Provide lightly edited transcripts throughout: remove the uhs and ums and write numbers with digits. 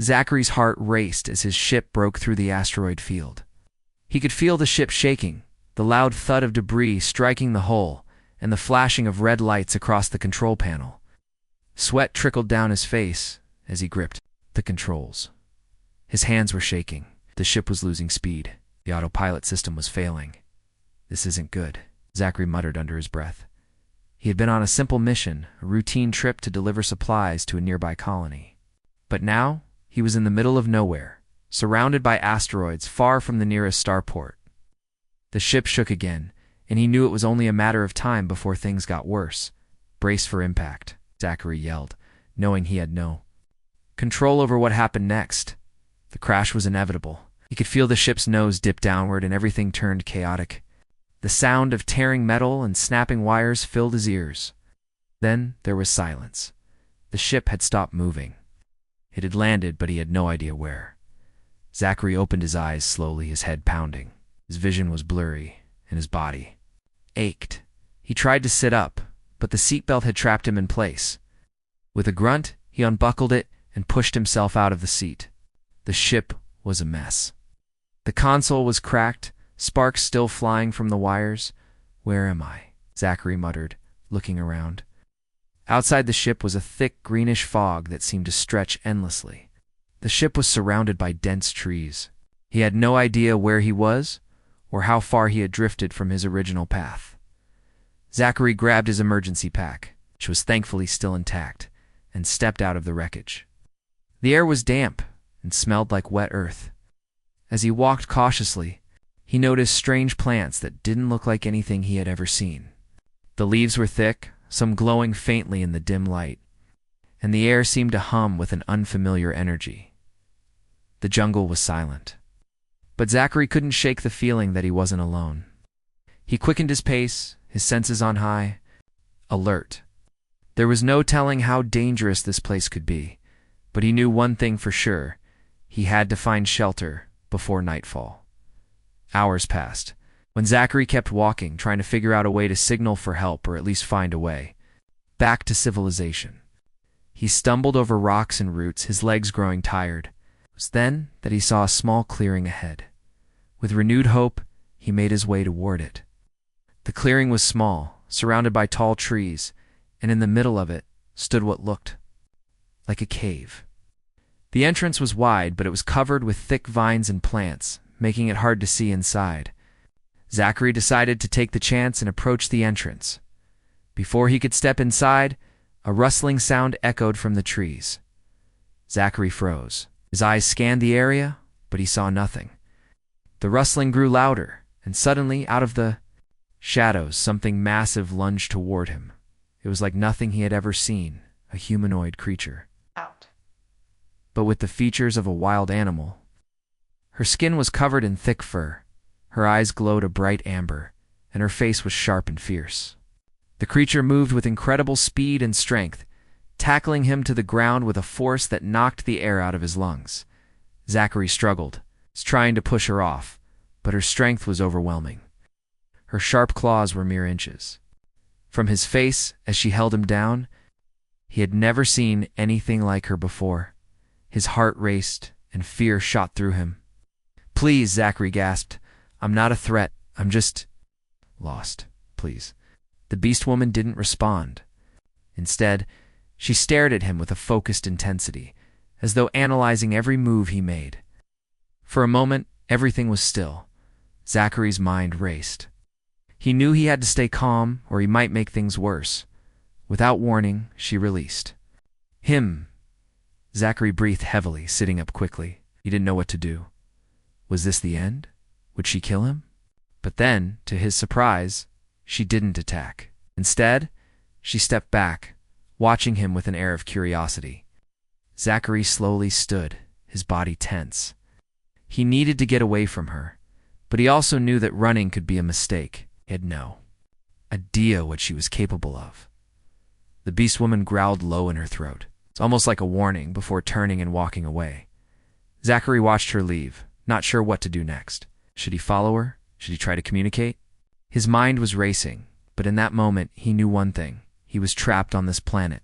Zachary's heart raced as his ship broke through the asteroid field. He could feel the ship shaking, the loud thud of debris striking the hull, and the flashing of red lights across the control panel. Sweat trickled down his face as he gripped the controls. His hands were shaking. The ship was losing speed. The autopilot system was failing. "This isn't good," Zachary muttered under his breath. He had been on a simple mission, a routine trip to deliver supplies to a nearby colony. But now, he was in the middle of nowhere, surrounded by asteroids far from the nearest starport. The ship shook again, and he knew it was only a matter of time before things got worse. "Brace for impact," Zachary yelled, knowing he had no control over what happened next. The crash was inevitable. He could feel the ship's nose dip downward and everything turned chaotic. The sound of tearing metal and snapping wires filled his ears. Then there was silence. The ship had stopped moving. It had landed, but he had no idea where. Zachary opened his eyes slowly, his head pounding. His vision was blurry, and his body ached. He tried to sit up, but the seatbelt had trapped him in place. With a grunt, he unbuckled it and pushed himself out of the seat. The ship was a mess. The console was cracked, sparks still flying from the wires. "Where am I?" Zachary muttered, looking around. Outside the ship was a thick greenish fog that seemed to stretch endlessly. The ship was surrounded by dense trees. He had no idea where he was or how far he had drifted from his original path. Zachary grabbed his emergency pack, which was thankfully still intact, and stepped out of the wreckage. The air was damp and smelled like wet earth. As he walked cautiously, he noticed strange plants that didn't look like anything he had ever seen. The leaves were thick, some glowing faintly in the dim light, and the air seemed to hum with an unfamiliar energy. The jungle was silent. But Zachary couldn't shake the feeling that he wasn't alone. He quickened his pace, his senses on high, alert. There was no telling how dangerous this place could be, but he knew one thing for sure: he had to find shelter before nightfall. Hours passed. When Zachary kept walking, trying to figure out a way to signal for help or at least find a way back to civilization. He stumbled over rocks and roots, his legs growing tired. It was then that he saw a small clearing ahead. With renewed hope, he made his way toward it. The clearing was small, surrounded by tall trees, and in the middle of it stood what looked like a cave. The entrance was wide, but it was covered with thick vines and plants, making it hard to see inside. Zachary decided to take the chance and approach the entrance. Before he could step inside, a rustling sound echoed from the trees. Zachary froze. His eyes scanned the area, but he saw nothing. The rustling grew louder, and suddenly, out of the shadows, something massive lunged toward him. It was like nothing he had ever seen, a humanoid creature, but with the features of a wild animal. Her skin was covered in thick fur. Her eyes glowed a bright amber, and her face was sharp and fierce. The creature moved with incredible speed and strength, tackling him to the ground with a force that knocked the air out of his lungs. Zachary struggled, trying to push her off, but her strength was overwhelming. Her sharp claws were mere inches. From his face, as she held him down, he had never seen anything like her before. His heart raced, and fear shot through him. "Please," Zachary gasped. "I'm not a threat. I'm just lost. Please." The Beastwoman didn't respond. Instead, she stared at him with a focused intensity, as though analyzing every move he made. For a moment, everything was still. Zachary's mind raced. He knew he had to stay calm, or he might make things worse. Without warning, she released him. Zachary breathed heavily, sitting up quickly. He didn't know what to do. Was this the end? Would she kill him? But then, to his surprise, she didn't attack. Instead, she stepped back, watching him with an air of curiosity. Zachary slowly stood, his body tense. He needed to get away from her, but he also knew that running could be a mistake. He had no idea what she was capable of. The Beastwoman growled low in her throat. It's almost like a warning before turning and walking away. Zachary watched her leave, not sure what to do next. Should he follow her? Should he try to communicate? His mind was racing, but in that moment he knew one thing. He was trapped on this planet.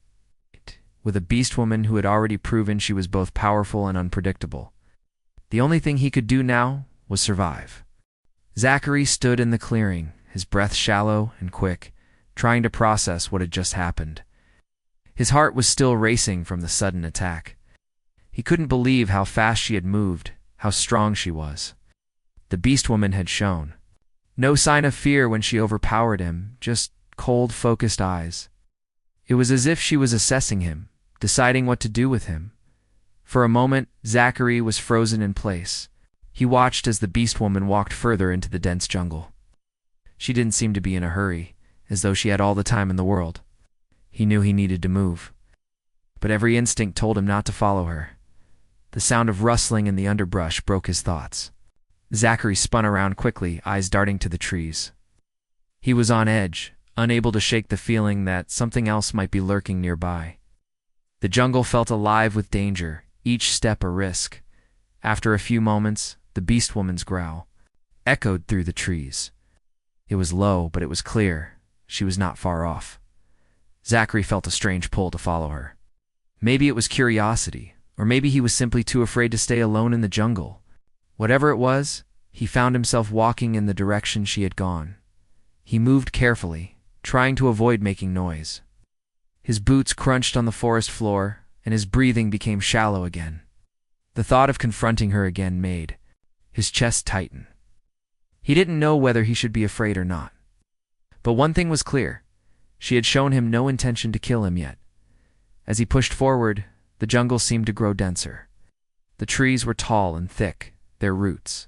with a Beastwoman who had already proven she was both powerful and unpredictable. The only thing he could do now was survive. Zachary stood in the clearing, his breath shallow and quick, trying to process what had just happened. His heart was still racing from the sudden attack. He couldn't believe how fast she had moved, how strong she was. The Beastwoman had shown. No sign of fear when she overpowered him, just cold, focused eyes. It was as if she was assessing him, deciding what to do with him. For a moment, Zachary was frozen in place. He watched as the Beastwoman walked further into the dense jungle. She didn't seem to be in a hurry, as though she had all the time in the world. He knew he needed to move. But every instinct told him not to follow her. The sound of rustling in the underbrush broke his thoughts. Zachary spun around quickly, eyes darting to the trees. He was on edge, unable to shake the feeling that something else might be lurking nearby. The jungle felt alive with danger, each step a risk. After a few moments, the Beastwoman's growl echoed through the trees. It was low, but it was clear. She was not far off. Zachary felt a strange pull to follow her. Maybe it was curiosity, or maybe he was simply too afraid to stay alone in the jungle. Whatever it was, he found himself walking in the direction she had gone. He moved carefully, trying to avoid making noise. His boots crunched on the forest floor, and his breathing became shallow again. The thought of confronting her again made his chest tighten. He didn't know whether he should be afraid or not. But one thing was clear. She had shown him no intention to kill him yet. As he pushed forward, the jungle seemed to grow denser. The trees were tall and thick, their roots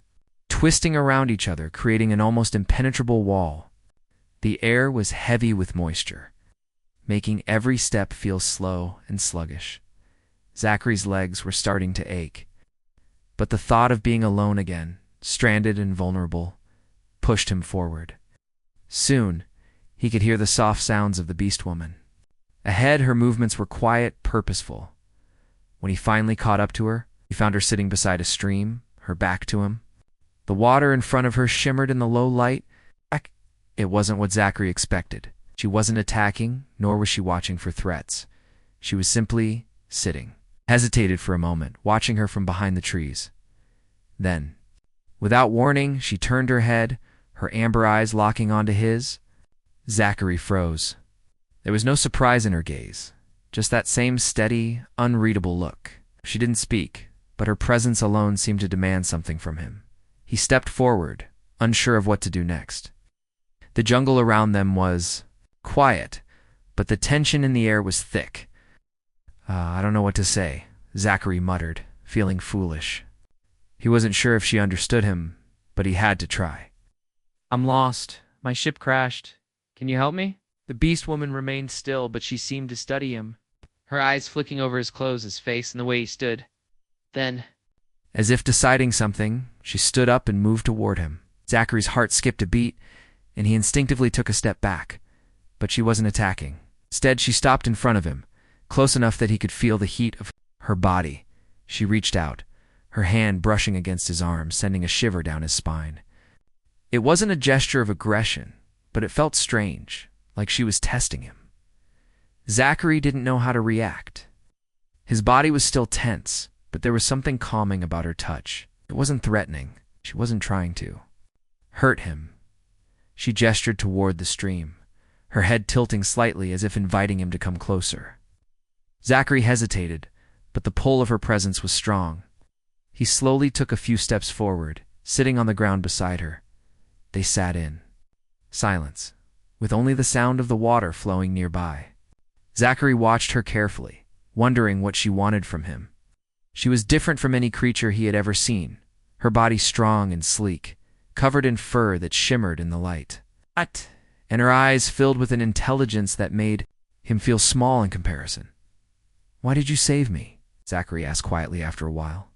twisting around each other, creating an almost impenetrable wall. The air was heavy with moisture, making every step feel slow and sluggish. Zachary's legs were starting to ache. But the thought of being alone again, stranded and vulnerable, pushed him forward. Soon, he could hear the soft sounds of the Beastwoman. Ahead, her movements were quiet, purposeful. When he finally caught up to her, he found her sitting beside a stream, her back to him. The water in front of her shimmered in the low light. It wasn't what Zachary expected. She wasn't attacking, nor was she watching for threats. She was simply sitting. Hesitated for a moment, watching her from behind the trees. Then, without warning, she turned her head, her amber eyes locking onto his. Zachary froze. There was no surprise in her gaze, just that same steady, unreadable look. She didn't speak, but her presence alone seemed to demand something from him. He stepped forward, unsure of what to do next. The jungle around them was quiet, but the tension in the air was thick. I don't know what to say, Zachary muttered, feeling foolish. He wasn't sure if she understood him, but he had to try. I'm lost. My ship crashed. Can you help me? The Beastwoman remained still, but she seemed to study him, her eyes flicking over his clothes, his face, and the way he stood. Then, as if deciding something, she stood up and moved toward him. Zachary's heart skipped a beat, and he instinctively took a step back. But she wasn't attacking. Instead, she stopped in front of him, close enough that he could feel the heat of her body. She reached out, her hand brushing against his arm, sending a shiver down his spine. It wasn't a gesture of aggression, but it felt strange, like she was testing him. Zachary didn't know how to react. His body was still tense, but there was something calming about her touch. It wasn't threatening. She wasn't trying to hurt him. She gestured toward the stream, her head tilting slightly as if inviting him to come closer. Zachary hesitated, but the pull of her presence was strong. He slowly took a few steps forward, sitting on the ground beside her. They sat in silence, with only the sound of the water flowing nearby. Zachary watched her carefully, wondering what she wanted from him. She was different from any creature he had ever seen, her body strong and sleek, covered in fur that shimmered in the light. And her eyes filled with an intelligence that made him feel small in comparison. "Why did you save me?" Zachary asked quietly after a while.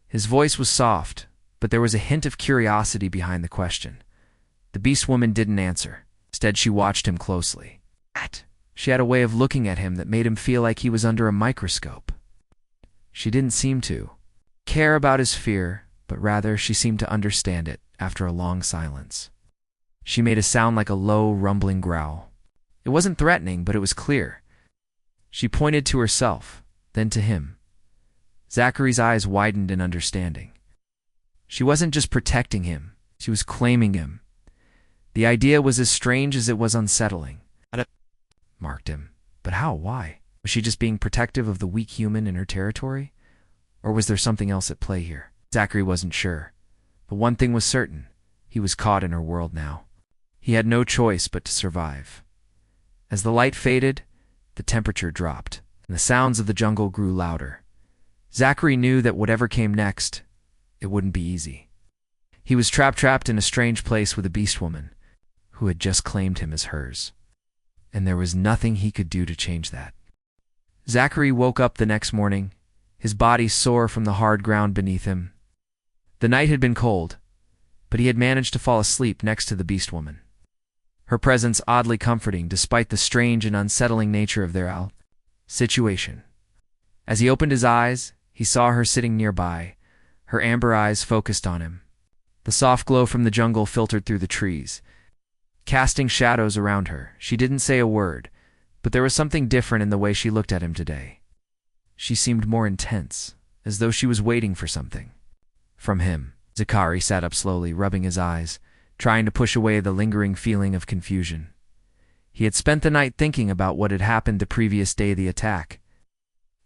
His voice was soft, but there was a hint of curiosity behind the question. The Beastwoman didn't answer. Instead, she watched him closely. She had a way of looking at him that made him feel like he was under a microscope. She didn't seem to care about his fear, but rather she seemed to understand it after a long silence. She made a sound like a low, rumbling growl. It wasn't threatening, but it was clear. She pointed to herself, then to him. Zachary's eyes widened in understanding. She wasn't just protecting him, she was claiming him. The idea was as strange as it was unsettling. Marked him. But how? Why? Was she just being protective of the weak human in her territory? Or was there something else at play here? Zachary wasn't sure. But one thing was certain. He was caught in her world now. He had no choice but to survive. As the light faded, the temperature dropped, and the sounds of the jungle grew louder. Zachary knew that whatever came next, it wouldn't be easy. He was trapped in a strange place with a Beastwoman, who had just claimed him as hers. And there was nothing he could do to change that. Zachary woke up the next morning, his body sore from the hard ground beneath him. The night had been cold, but he had managed to fall asleep next to the Beastwoman. Her presence oddly comforting despite the strange and unsettling nature of their situation. As he opened his eyes, he saw her sitting nearby, her amber eyes focused on him. The soft glow from the jungle filtered through the trees, casting shadows around her. She didn't say a word, but there was something different in the way she looked at him today. She seemed more intense, as though she was waiting for something. From him, Zachary sat up slowly, rubbing his eyes, trying to push away the lingering feeling of confusion. He had spent the night thinking about what had happened the previous day of the attack.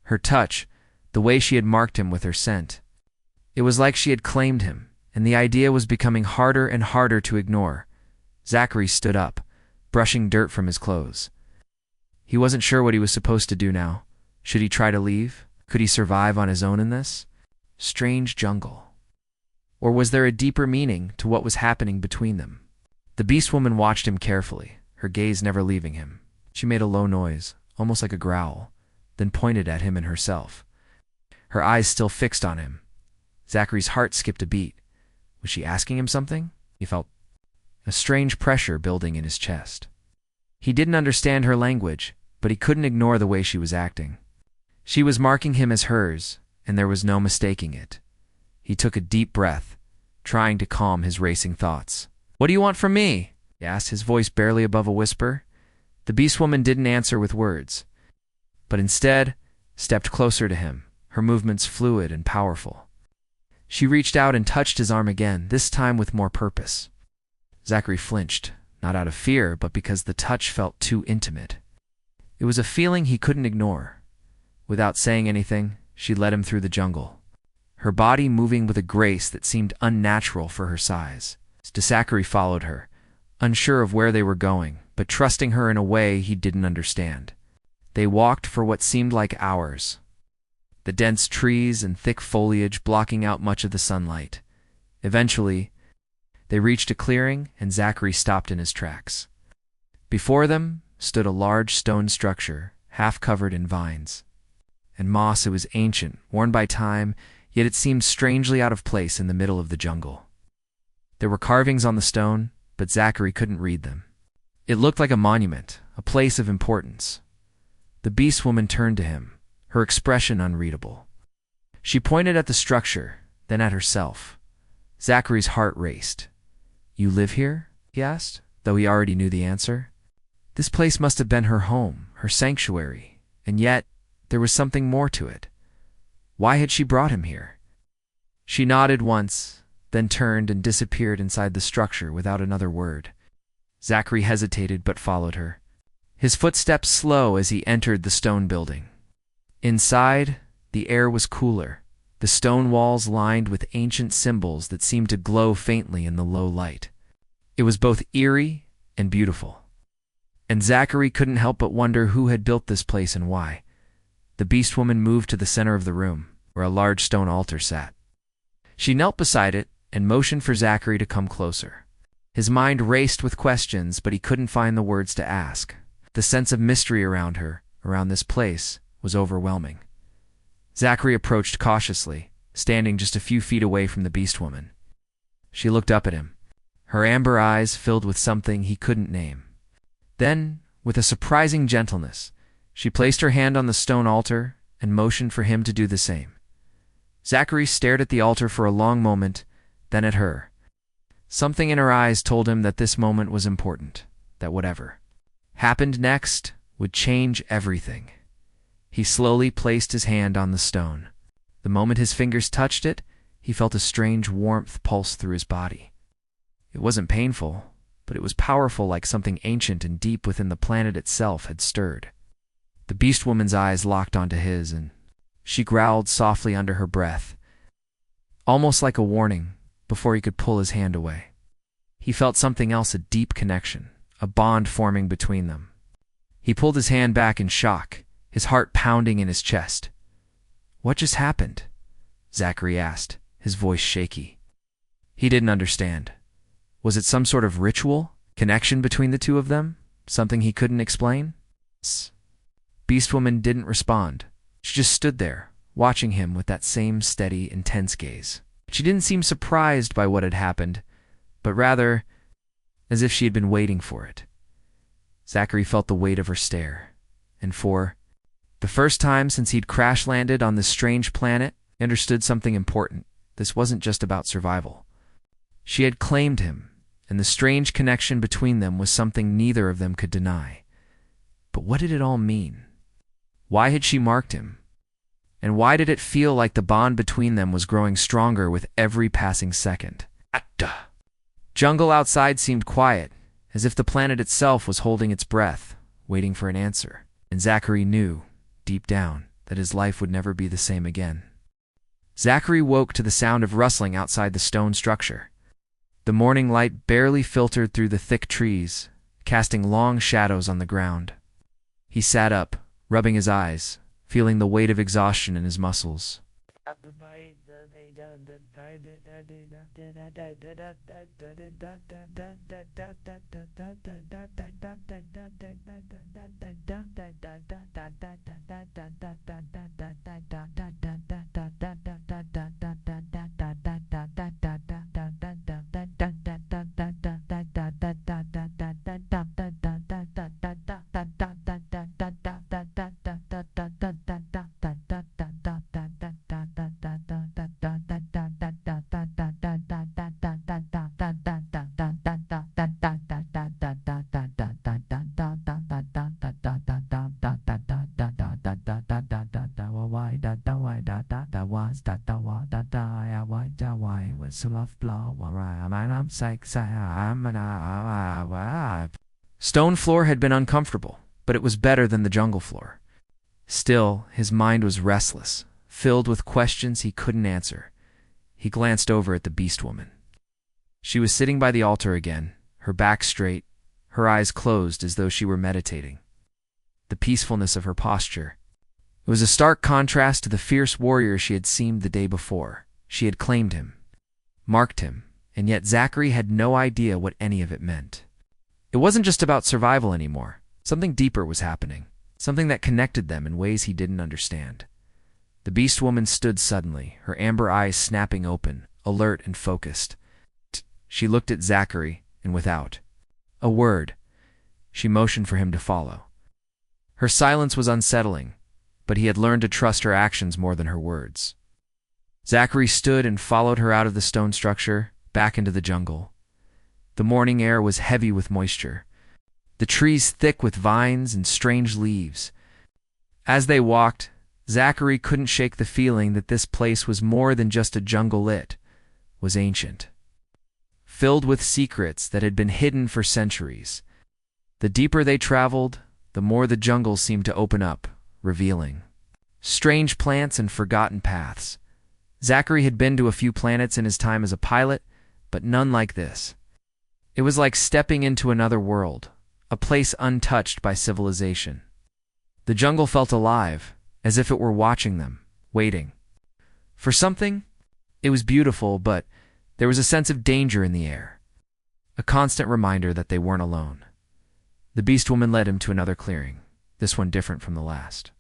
Her touch, the way she had marked him with her scent. It was like she had claimed him, and the idea was becoming harder and harder to ignore. Zachary stood up, brushing dirt from his clothes. He wasn't sure what he was supposed to do now. Should he try to leave? Could he survive on his own in this strange jungle? Or was there a deeper meaning to what was happening between them? The Beastwoman watched him carefully, her gaze never leaving him. She made a low noise, almost like a growl, then pointed at him and herself, her eyes still fixed on him. Zachary's heart skipped a beat. Was she asking him something? He felt a strange pressure building in his chest. He didn't understand her language, but he couldn't ignore the way she was acting. She was marking him as hers, and there was no mistaking it. He took a deep breath, trying to calm his racing thoughts. "What do you want from me?" he asked, his voice barely above a whisper. The Beastwoman didn't answer with words, but instead stepped closer to him, her movements fluid and powerful. She reached out and touched his arm again, this time with more purpose. Zachary flinched, not out of fear, but because the touch felt too intimate. It was a feeling he couldn't ignore. Without saying anything, she led him through the jungle, her body moving with a grace that seemed unnatural for her size. Zachary followed her, unsure of where they were going, but trusting her in a way he didn't understand. They walked for what seemed like hours, the dense trees and thick foliage blocking out much of the sunlight. Eventually, they reached a clearing, and Zachary stopped in his tracks. Before them stood a large stone structure, half covered in vines and moss. It was ancient, worn by time, yet it seemed strangely out of place in the middle of the jungle. There were carvings on the stone, but Zachary couldn't read them. It looked like a monument, a place of importance. The Beastwoman turned to him, her expression unreadable. She pointed at the structure, then at herself. Zachary's heart raced. "You live here?" he asked, though he already knew the answer. This place must have been her home, her sanctuary, and yet there was something more to it. Why had she brought him here? She nodded once, then turned and disappeared inside the structure without another word. Zachary hesitated but followed her, his footsteps slow as he entered the stone building. Inside, the air was cooler, the stone walls lined with ancient symbols that seemed to glow faintly in the low light. It was both eerie and beautiful, and Zachary couldn't help but wonder who had built this place and why. The Beastwoman moved to the center of the room, where a large stone altar sat. She knelt beside it and motioned for Zachary to come closer. His mind raced with questions, but he couldn't find the words to ask. The sense of mystery around her, around this place, was overwhelming. Zachary approached cautiously, standing just a few feet away from the Beastwoman. She looked up at him, her amber eyes filled with something he couldn't name. Then, with a surprising gentleness, she placed her hand on the stone altar and motioned for him to do the same. Zachary stared at the altar for a long moment, then at her. Something in her eyes told him that this moment was important, that whatever happened next would change everything. He slowly placed his hand on the stone. The moment his fingers touched it, he felt a strange warmth pulse through his body. It wasn't painful, but it was powerful, like something ancient and deep within the planet itself had stirred. The Beastwoman's eyes locked onto his, and she growled softly under her breath, almost like a warning, before he could pull his hand away. He felt something else, a deep connection, a bond forming between them. He pulled his hand back in shock, his heart pounding in his chest. "What just happened?" Zachary asked, his voice shaky. He didn't understand. Was it some sort of ritual, connection between the two of them? Something he couldn't explain? Beastwoman didn't respond. She just stood there, watching him with that same steady, intense gaze. She didn't seem surprised by what had happened, but rather as if she had been waiting for it. Zachary felt the weight of her stare, and for the first time since he'd crash-landed on this strange planet, he understood something important. This wasn't just about survival. She had claimed him, and the strange connection between them was something neither of them could deny. But what did it all mean? Why had she marked him? And why did it feel like the bond between them was growing stronger with every passing second? Jungle outside seemed quiet, as if the planet itself was holding its breath, waiting for an answer. And Zachary knew, deep down, that his life would never be the same again. Zachary woke to the sound of rustling outside the stone structure. The morning light barely filtered through the thick trees, casting long shadows on the ground. He sat up, rubbing his eyes, feeling the weight of exhaustion in his muscles. Stone floor had been uncomfortable, but it was better than the jungle floor. Still, his mind was restless, filled with questions he couldn't answer. He glanced over at the Beastwoman. She was sitting by the altar again, her back straight, her eyes closed as though she were meditating. The peacefulness of her posture. It was a stark contrast to the fierce warrior she had seemed the day before. She had claimed him, marked him, and yet Zachary had no idea what any of it meant. It wasn't just about survival anymore. Something deeper was happening, something that connected them in ways he didn't understand. The Beastwoman stood suddenly, her amber eyes snapping open, alert and focused. She looked at Zachary, and without a word, she motioned for him to follow. Her silence was unsettling, but he had learned to trust her actions more than her words. Zachary stood and followed her out of the stone structure, back into the jungle. The morning air was heavy with moisture, the trees thick with vines and strange leaves. As they walked, Zachary couldn't shake the feeling that this place was more than just a jungle. It was ancient, filled with secrets that had been hidden for centuries. The deeper they traveled, the more the jungle seemed to open up, revealing strange plants and forgotten paths. Zachary had been to a few planets in his time as a pilot, but none like this. It was like stepping into another world, a place untouched by civilization. The jungle felt alive, as if it were watching them, waiting for something. It was beautiful, but there was a sense of danger in the air, a constant reminder that they weren't alone. The Beastwoman led him to another clearing, this one different from the last.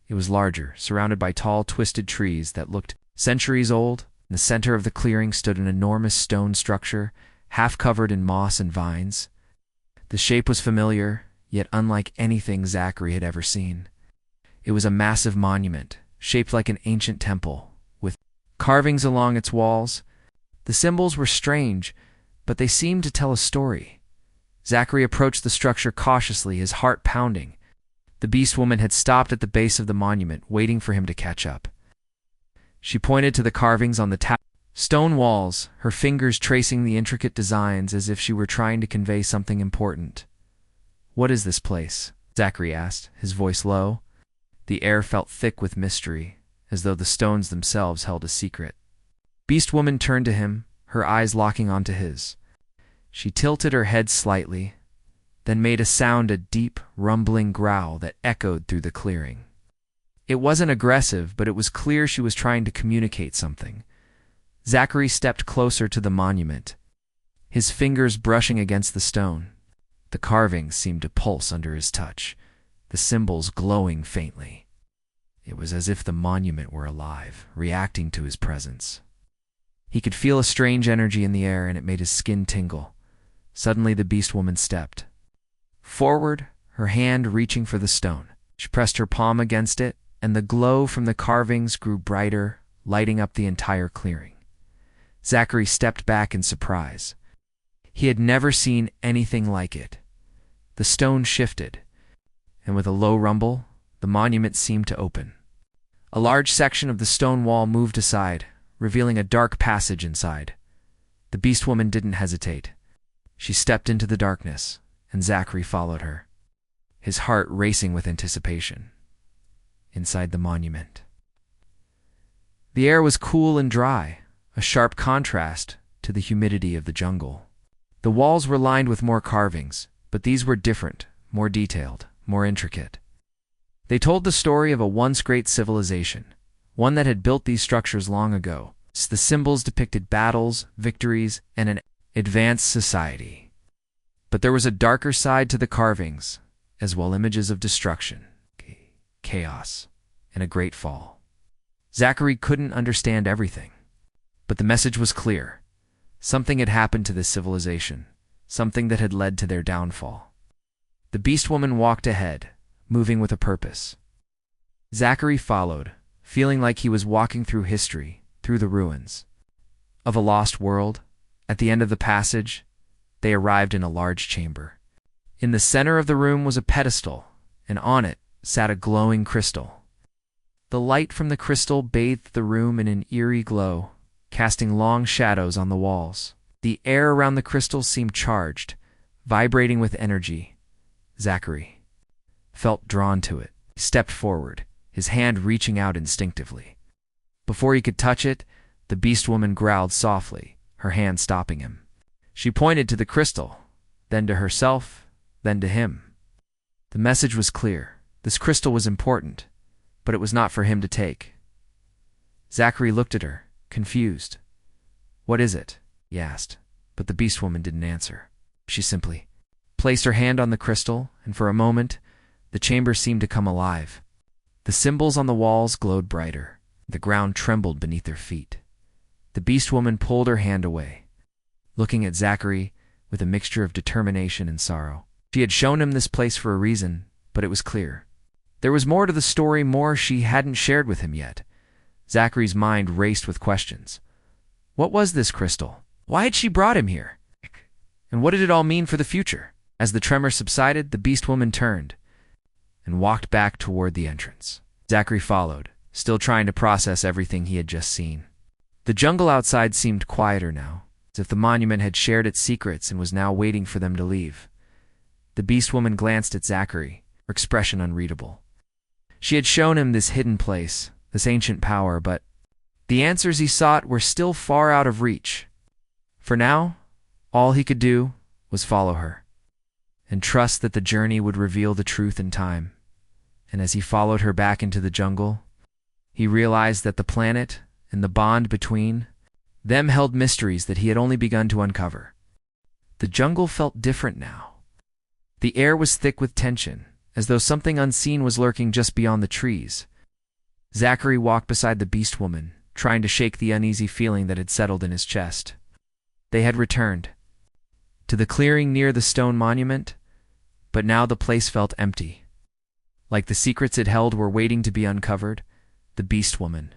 It was larger, surrounded by tall, twisted trees that looked centuries old. In the center of the clearing stood an enormous stone structure, half covered in moss and vines. The shape was familiar, yet unlike anything Zachary had ever seen. It was a massive monument, shaped like an ancient temple, with carvings along its walls. The symbols were strange, but they seemed to tell a story. Zachary approached the structure cautiously, his heart pounding. The Beastwoman had stopped at the base of the monument, waiting for him to catch up. She pointed to the carvings on the stone walls, her fingers tracing the intricate designs as if she were trying to convey something important. "What is this place?" Zachary asked, his voice low. The air felt thick with mystery, as though the stones themselves held a secret. Beastwoman turned to him, her eyes locking onto his. She tilted her head slightly, then made a deep, rumbling growl that echoed through the clearing. It wasn't aggressive, but it was clear she was trying to communicate something. Zachary stepped closer to the monument, his fingers brushing against the stone. The carvings seemed to pulse under his touch, the symbols glowing faintly. It was as if the monument were alive, reacting to his presence. He could feel a strange energy in the air, and it made his skin tingle. Suddenly the Beastwoman stepped forward, her hand reaching for the stone. She pressed her palm against it, and the glow from the carvings grew brighter, lighting up the entire clearing. Zachary stepped back in surprise. He had never seen anything like it. The stone shifted, and with a low rumble, the monument seemed to open. A large section of the stone wall moved aside, revealing a dark passage inside. The Beastwoman didn't hesitate. She stepped into the darkness, and Zachary followed her, his heart racing with anticipation. Inside the monument, the air was cool and dry, a sharp contrast to the humidity of the jungle. The walls were lined with more carvings, but these were different, more detailed, more intricate. They told the story of a once great civilization, one that had built these structures long ago. The symbols depicted battles, victories, and an advanced society. But there was a darker side to the carvings, as well, images of destruction, chaos, and a great fall. Zachary couldn't understand everything, but the message was clear. Something had happened to this civilization, something that had led to their downfall. The Beastwoman walked ahead, moving with a purpose. Zachary followed, feeling like he was walking through history, through the ruins of a lost world. At the end of the passage, they arrived in a large chamber. In the center of the room was a pedestal, and on it sat a glowing crystal. The light from the crystal bathed the room in an eerie glow, casting long shadows on the walls. The air around the crystal seemed charged, vibrating with energy. Zachary felt drawn to it. He stepped forward, his hand reaching out instinctively. Before he could touch it, the Beastwoman growled softly, her hand stopping him. She pointed to the crystal, then to herself, then to him. The message was clear. This crystal was important, but it was not for him to take. Zachary looked at her, confused. "What is it?" he asked, but the Beastwoman didn't answer. She simply placed her hand on the crystal, and for a moment, the chamber seemed to come alive. The symbols on the walls glowed brighter. The ground trembled beneath their feet. The Beastwoman pulled her hand away, looking at Zachary with a mixture of determination and sorrow. She had shown him this place for a reason, but it was clear. There was more to the story, more she hadn't shared with him yet. Zachary's mind raced with questions. What was this crystal? Why had she brought him here? And what did it all mean for the future? As the tremor subsided, the Beastwoman turned and walked back toward the entrance. Zachary followed, still trying to process everything he had just seen. The jungle outside seemed quieter now, as if the monument had shared its secrets and was now waiting for them to leave. The Beastwoman glanced at Zachary, her expression unreadable. She had shown him this hidden place, this ancient power, but the answers he sought were still far out of reach. For now, all he could do was follow her, and trust that the journey would reveal the truth in time. And as he followed her back into the jungle, he realized that the planet and the bond between them held mysteries that he had only begun to uncover. The jungle felt different now. The air was thick with tension, as though something unseen was lurking just beyond the trees. Zachary walked beside the Beastwoman, trying to shake the uneasy feeling that had settled in his chest. They had returned to the clearing near the stone monument, but now the place felt empty. Like the secrets it held were waiting to be uncovered. The Beastwoman,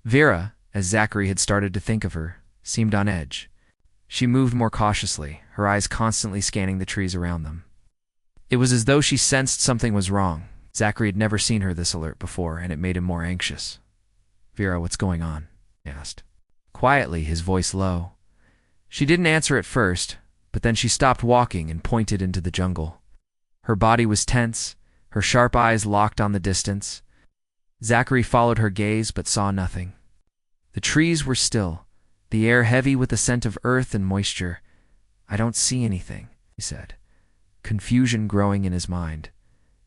Vera, as Zachary had started to think of her, seemed on edge. She moved more cautiously, her eyes constantly scanning the trees around them. It was as though she sensed something was wrong, Zachary had never seen her this alert before, and it made him more anxious. "Vera, what's going on?" he asked. Quietly, his voice low. She didn't answer at first, but then she stopped walking and pointed into the jungle. Her body was tense, her sharp eyes locked on the distance. Zachary followed her gaze but saw nothing. The trees were still, the air heavy with the scent of earth and moisture. "I don't see anything," he said, confusion growing in his mind.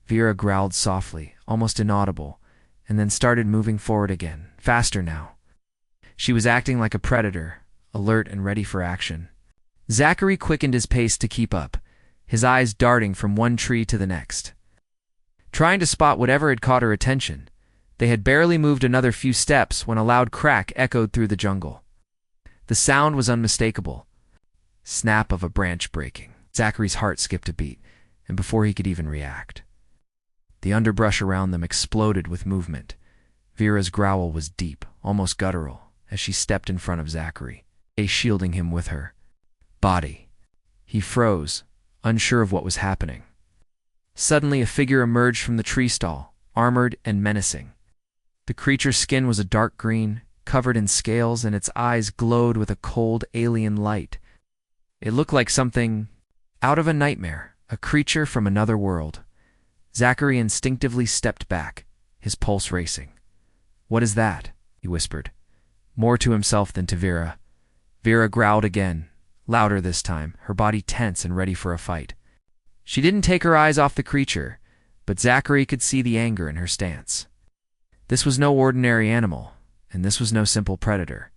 Vera growled softly, almost inaudible, and then started moving forward again, faster now. She was acting like a predator, alert and ready for action. Zachary quickened his pace to keep up, his eyes darting from one tree to the next, trying to spot whatever had caught her attention. They had barely moved another few steps when a loud crack echoed through the jungle. The sound was unmistakable. Snap of a branch breaking. Zachary's heart skipped a beat, and before he could even react, the underbrush around them exploded with movement. Vera's growl was deep, almost guttural, as she stepped in front of Zachary, shielding him with her body. He froze, unsure of what was happening. Suddenly, a figure emerged from the tree stall, armored and menacing. The creature's skin was a dark green, covered in scales, and its eyes glowed with a cold, alien light. It looked like something out of a nightmare, a creature from another world. Zachary instinctively stepped back, his pulse racing. "What is that?" he whispered, more to himself than to Vera. Vera growled again, louder this time, her body tense and ready for a fight. She didn't take her eyes off the creature, but Zachary could see the anger in her stance. This was no ordinary animal, and this was no simple predator.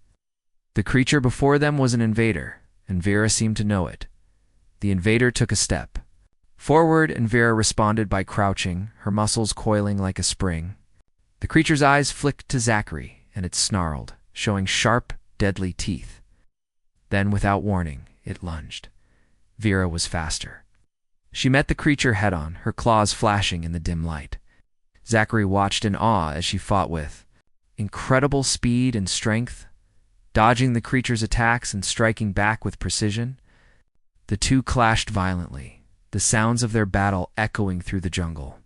The creature before them was an invader, and Vera seemed to know it. The invader took a step forward, and Vera responded by crouching, her muscles coiling like a spring. The creature's eyes flicked to Zachary, and it snarled, showing sharp, deadly teeth. Then, without warning, it lunged. Vera was faster. She met the creature head-on, her claws flashing in the dim light. Zachary watched in awe as she fought with incredible speed and strength, dodging the creature's attacks and striking back with precision. The two clashed violently, the sounds of their battle echoing through the jungle.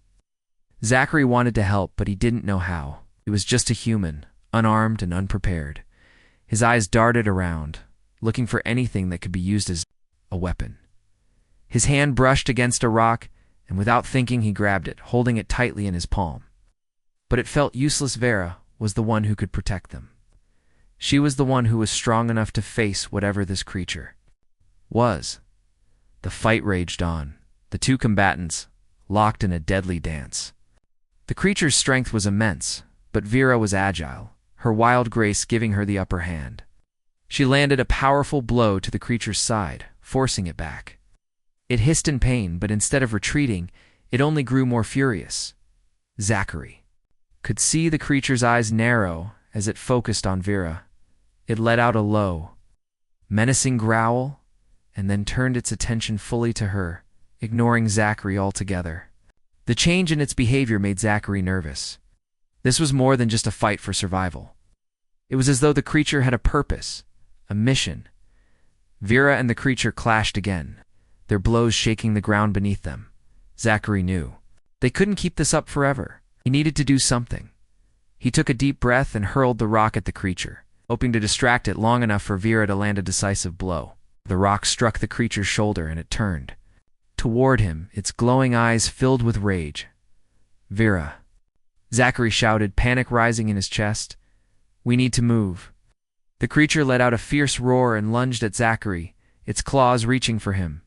Zachary wanted to help, but he didn't know how. He was just a human, unarmed and unprepared. His eyes darted around, looking for anything that could be used as a weapon. His hand brushed against a rock, and without thinking he grabbed it, holding it tightly in his palm. But it felt useless. Vera was the one who could protect them. She was the one who was strong enough to face whatever this creature was. The fight raged on, the two combatants locked in a deadly dance. The creature's strength was immense, but Vera was agile, her wild grace giving her the upper hand. She landed a powerful blow to the creature's side, forcing it back. It hissed in pain, but instead of retreating, it only grew more furious. Zachary could see the creature's eyes narrow as it focused on Vera. It let out a low, menacing growl, and then turned its attention fully to her, ignoring Zachary altogether. The change in its behavior made Zachary nervous. This was more than just a fight for survival. It was as though the creature had a purpose, a mission. Vera and the creature clashed again, their blows shaking the ground beneath them. Zachary knew they couldn't keep this up forever. He needed to do something. He took a deep breath and hurled the rock at the creature, hoping to distract it long enough for Vera to land a decisive blow. The rock struck the creature's shoulder, and it turned toward him, its glowing eyes filled with rage. "Vera," Zachary shouted, panic rising in his chest. "We need to move." The creature let out a fierce roar and lunged at Zachary, its claws reaching for him.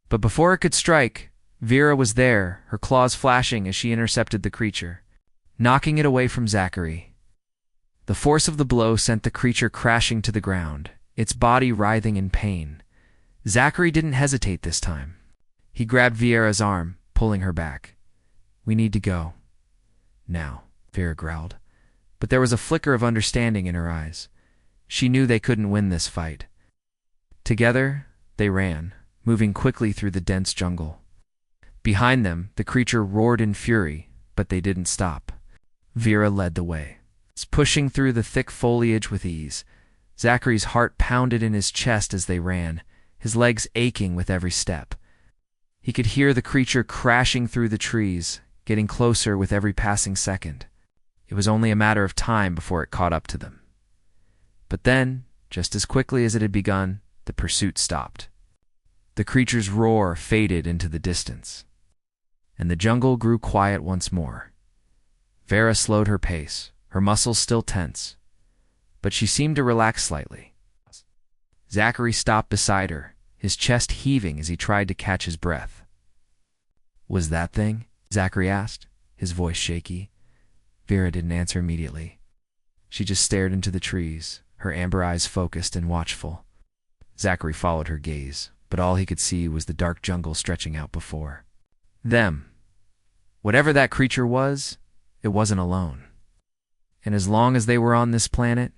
But before it could strike, Vera was there, her claws flashing as she intercepted the creature, knocking it away from Zachary. The force of the blow sent the creature crashing to the ground, its body writhing in pain. Zachary didn't hesitate this time. He grabbed Vera's arm, pulling her back. "We need to go now," Vera growled. But there was a flicker of understanding in her eyes. She knew they couldn't win this fight. Together, they ran, moving quickly through the dense jungle. Behind them, the creature roared in fury, but they didn't stop. Vera led the way, pushing through the thick foliage with ease. Zachary's heart pounded in his chest as they ran, his legs aching with every step. He could hear the creature crashing through the trees, getting closer with every passing second. It was only a matter of time before it caught up to them. But then, just as quickly as it had begun, the pursuit stopped. The creature's roar faded into the distance, and the jungle grew quiet once more. Vera slowed her pace, her muscles still tense, but she seemed to relax slightly. Zachary stopped beside her, his chest heaving as he tried to catch his breath. "Was that thing?" Zachary asked, his voice shaky. Vera didn't answer immediately. She just stared into the trees, her amber eyes focused and watchful. Zachary followed her gaze, but all he could see was the dark jungle stretching out before them. Whatever that creature was, it wasn't alone. And as long as they were on this planet,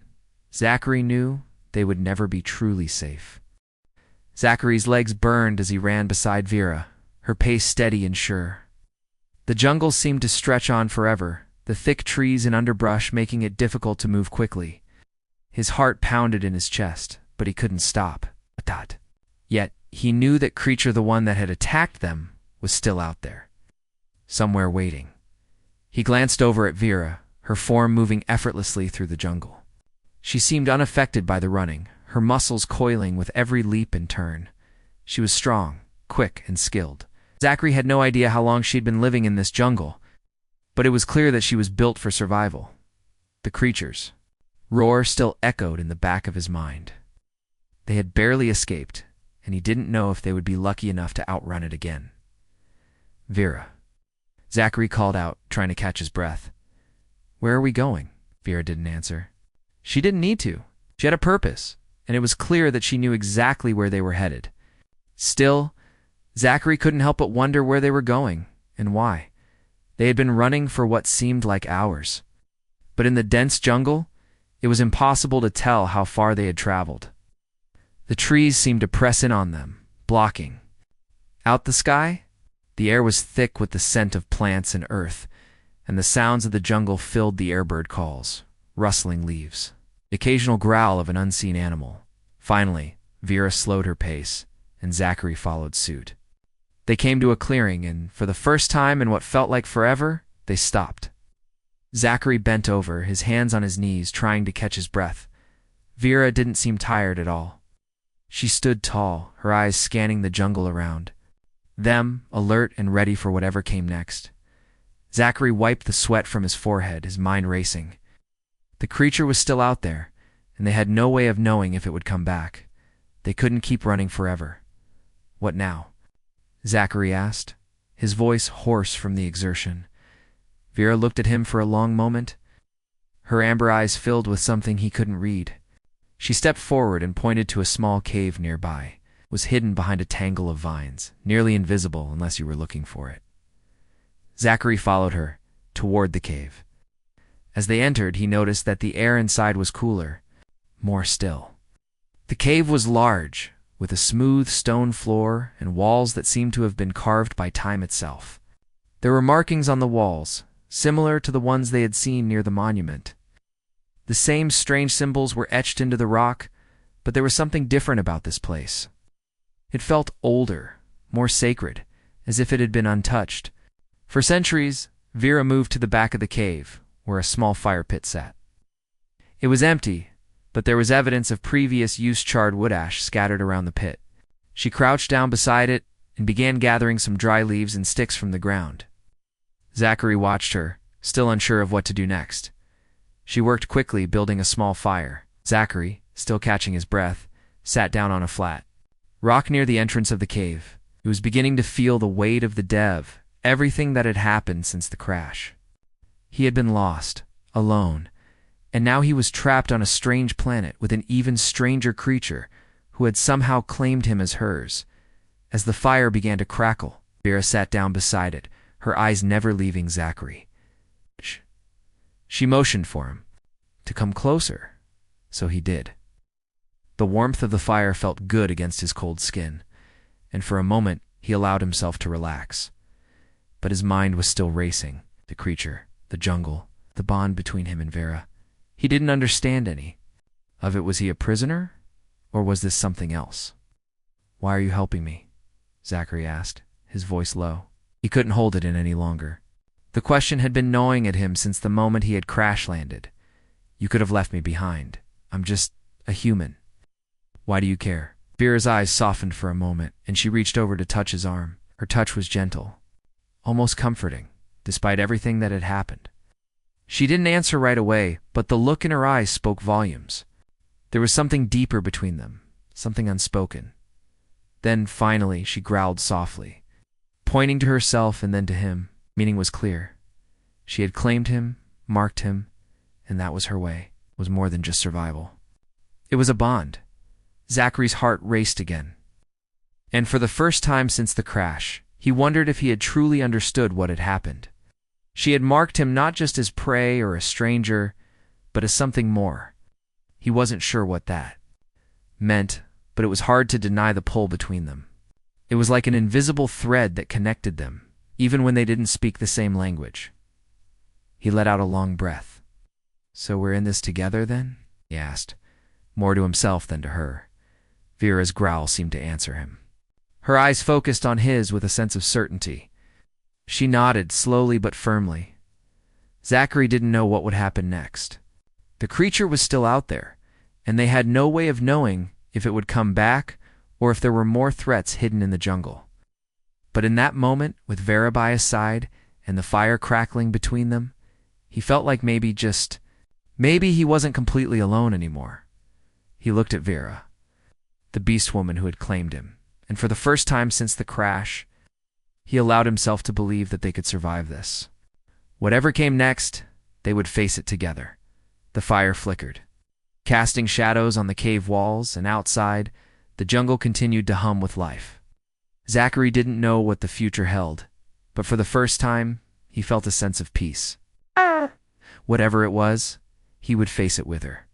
Zachary knew they would never be truly safe. Zachary's legs burned as he ran beside Vera, her pace steady and sure. The jungle seemed to stretch on forever, the thick trees and underbrush making it difficult to move quickly. His heart pounded in his chest, but he couldn't stop. Yet, he knew that creature the one that had attacked them was still out there, somewhere waiting. He glanced over at Vera, her form moving effortlessly through the jungle. She seemed unaffected by the running, her muscles coiling with every leap and turn. She was strong, quick, and skilled. Zachary had no idea how long she'd been living in this jungle, but it was clear that she was built for survival. The creature's roar still echoed in the back of his mind. They had barely escaped, and he didn't know if they would be lucky enough to outrun it again. "Vera," Zachary called out, trying to catch his breath. "Where are we going?" Vera didn't answer. She didn't need to. She had a purpose, and it was clear that she knew exactly where they were headed. Still, Zachary couldn't help but wonder where they were going, and why. They had been running for what seemed like hours. But in the dense jungle, it was impossible to tell how far they had traveled. The trees seemed to press in on them, blocking. Out the sky, the air was thick with the scent of plants and earth, and the sounds of the jungle filled the airbird calls, rustling leaves, the occasional growl of an unseen animal. Finally, Vera slowed her pace, and Zachary followed suit. They came to a clearing, and for the first time in what felt like forever, they stopped. Zachary bent over, his hands on his knees, trying to catch his breath. Vera didn't seem tired at all. She stood tall, her eyes scanning the jungle around them, alert and ready for whatever came next. Zachary wiped the sweat from his forehead, his mind racing. The creature was still out there, and they had no way of knowing if it would come back. They couldn't keep running forever. "What now?" Zachary asked, his voice hoarse from the exertion. Vera looked at him for a long moment, her amber eyes filled with something he couldn't read. She stepped forward and pointed to a small cave nearby. It was hidden behind a tangle of vines, nearly invisible unless you were looking for it. Zachary followed her, toward the cave. As they entered, he noticed that the air inside was cooler, more still. The cave was large, with a smooth stone floor and walls that seemed to have been carved by time itself. There were markings on the walls, similar to the ones they had seen near the monument. The same strange symbols were etched into the rock, but there was something different about this place. It felt older, more sacred, as if it had been untouched. For centuries, Vera moved to the back of the cave, where a small fire pit sat. It was empty, but there was evidence of previous use charred wood ash scattered around the pit. She crouched down beside it and began gathering some dry leaves and sticks from the ground. Zachary watched her, still unsure of what to do next. She worked quickly, building a small fire. Zachary, still catching his breath, sat down on a flat rock near the entrance of the cave. He was beginning to feel the weight of the dev, everything that had happened since the crash. He had been lost, alone, and now he was trapped on a strange planet with an even stranger creature who had somehow claimed him as hers. As the fire began to crackle, Vera sat down beside it, her eyes never leaving Zachary. She motioned for him to come closer, so he did. The warmth of the fire felt good against his cold skin, and for a moment he allowed himself to relax. But his mind was still racing. The creature, the jungle, the bond between him and Vera. He didn't understand any of it. Was he a prisoner, or was this something else? "Why are you helping me?" Zachary asked, his voice low. He couldn't hold it in any longer. The question had been gnawing at him since the moment he had crash-landed. You could have left me behind. I'm just a human. Why do you care? Vera's eyes softened for a moment, and she reached over to touch his arm. Her touch was gentle, almost comforting, despite everything that had happened. She didn't answer right away, but the look in her eyes spoke volumes. There was something deeper between them, something unspoken. Then, finally, she growled softly, pointing to herself and then to him. Meaning was clear. She had claimed him, marked him, and that was her way. It was more than just survival. It was a bond. Zachary's heart raced again. And for the first time since the crash, he wondered if he had truly understood what had happened. She had marked him not just as prey or a stranger, but as something more. He wasn't sure what that meant, but it was hard to deny the pull between them. It was like an invisible thread that connected them, even when they didn't speak the same language. He let out a long breath. So we're in this together, then? He asked, more to himself than to her. Vera's growl seemed to answer him. Her eyes focused on his with a sense of certainty. She nodded slowly but firmly. Zachary didn't know what would happen next. The creature was still out there, and they had no way of knowing if it would come back or if there were more threats hidden in the jungle. But in that moment, with Vera by his side and the fire crackling between them, he felt like maybe he wasn't completely alone anymore. He looked at Vera, the Beastwoman who had claimed him, and for the first time since the crash, he allowed himself to believe that they could survive this. Whatever came next, they would face it together. The fire flickered, casting shadows on the cave walls, and outside, the jungle continued to hum with life. Zachary didn't know what the future held, but for the first time, he felt a sense of peace. Whatever it was, he would face it with her.